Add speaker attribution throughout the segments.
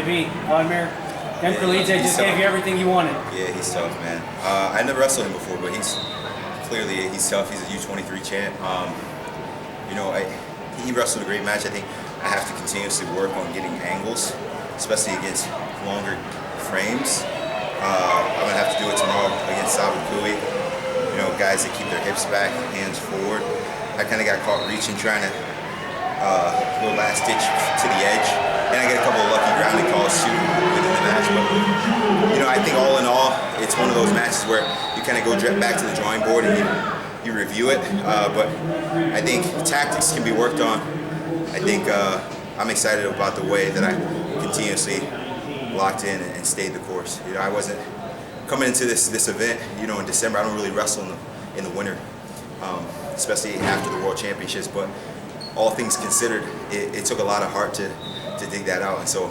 Speaker 1: JB, Vladimir, Demkrelidze just gave you everything you wanted.
Speaker 2: Yeah, he's tough, man. I never wrestled him before, but he's tough. He's a U23 champ. You know, he wrestled a great match. I think I have to continuously work on getting angles, especially against longer frames. I'm gonna have to do it tomorrow against Sabakui. You know, guys that keep their hips back, hands forward. I kind of got caught reaching, trying to go last ditch to the edge, and I get a couple of lucky grounding calls too within the match. But you know, I think all in all, it's one of those matches where you kind of go back to the drawing board and you review it. But I think tactics can be worked on. I think I'm excited about the way that I continuously locked in and stayed the course. You know, I wasn't coming into this event. You know, in December, I don't really wrestle in the winter, especially after the World Championships. But all things considered, it took a lot of heart to dig that out. And so,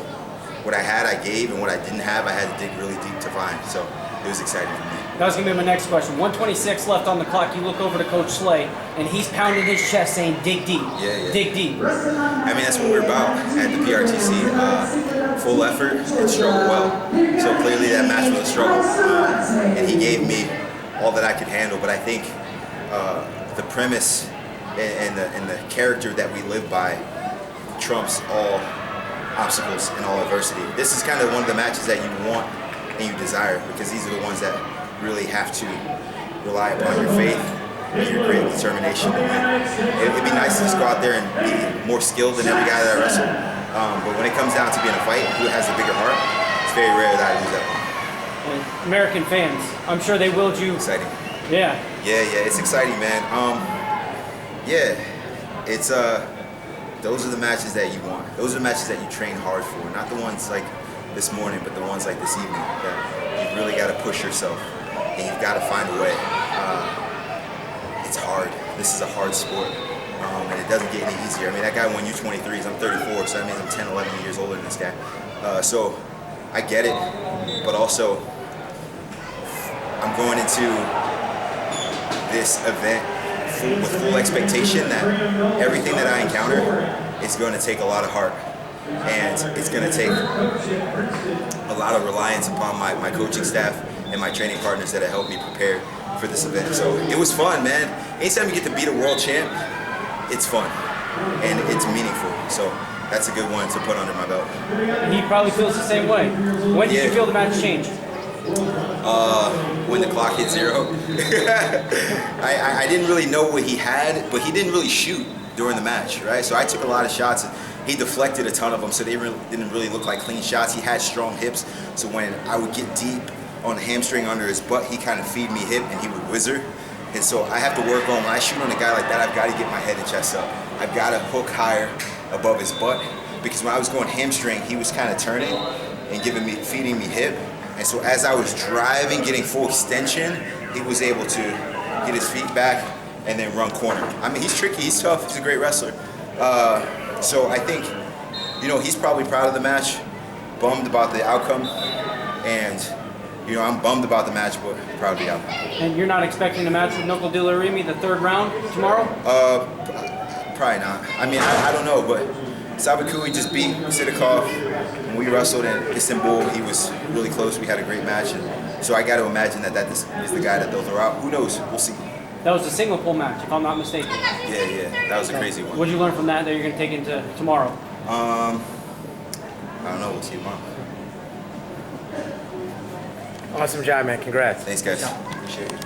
Speaker 2: what I had, I gave, and what I didn't have, I had to dig really deep to find. So, it was exciting for me.
Speaker 1: That was going to be my next question. 1:26 left on the clock. You look over to Coach Slay, and he's pounding his chest saying, dig deep, dig deep.
Speaker 2: I mean, that's what we're about at the PRTC. Full effort and struggle well. So clearly that match was a struggle. And he gave me all that I could handle. But I think the premise and the character that we live by trumps all obstacles and all adversity. This is kind of one of the matches that you want and you desire, because these are the ones that really have to rely upon your faith and your great determination to win. It'd be nice to just go out there and be more skilled than every guy that I wrestle. But when it comes down to being a fight, who has the bigger heart, it's very rare that I lose that one.
Speaker 1: And American fans, I'm sure they willed you.
Speaker 2: Exciting.
Speaker 1: Yeah.
Speaker 2: Yeah, it's exciting, man. Yeah, it's those are the matches that you want. Those are the matches that you train hard for, not the ones like this morning, but the ones like this evening. That you've really got to push yourself, and you've got to find a way. It's hard. This is a hard sport, and it doesn't get any easier. I mean, that guy won U23s. I'm 34, so that means I'm 10, 11 years older than this guy. So I get it, but also I'm going into this event with full expectation that everything that I encounter is going to take a lot of heart. And it's going to take a lot of reliance upon my coaching staff and my training partners that have helped me prepare for this event. So it was fun, man. Anytime you get to beat a world champ, it's fun and it's meaningful. So that's a good one to put under my belt.
Speaker 1: He probably feels the same way. When did you feel the match change?
Speaker 2: When the clock hit 0. I didn't really know what he had, but he didn't really shoot during the match, right? So I took a lot of shots. He deflected a ton of them, so they didn't really look like clean shots. He had strong hips, so when I would get deep on the hamstring under his butt, he kind of feed me hip and he would whizzer. And so I have to work on, when I shoot on a guy like that, I've got to get my head and chest up. I've got to hook higher above his butt, because when I was going hamstring, he was kind of turning and feeding me hip. And so as I was driving, getting full extension, he was able to get his feet back and then run corner. I mean, he's tricky, he's tough, he's a great wrestler. So I think, you know, he's probably proud of the match, bummed about the outcome, and, you know, I'm bummed about the match, but proud of the outcome.
Speaker 1: And you're not expecting a match with Knuckle Dillarimi, the third round, tomorrow?
Speaker 2: Probably not. I mean, I don't know, but Sabakui just beat Sidikov. When we wrestled in Istanbul, he was really close. We had a great match, and so I got to imagine that is the guy that they'll throw out. Who knows? We'll see.
Speaker 1: That was a single pull match, if I'm not mistaken.
Speaker 2: Yeah, that was a crazy one.
Speaker 1: What did you learn from that you're going to take into tomorrow?
Speaker 2: I don't know. We'll see tomorrow.
Speaker 3: Awesome job, man. Congrats.
Speaker 2: Thanks, guys. Appreciate it.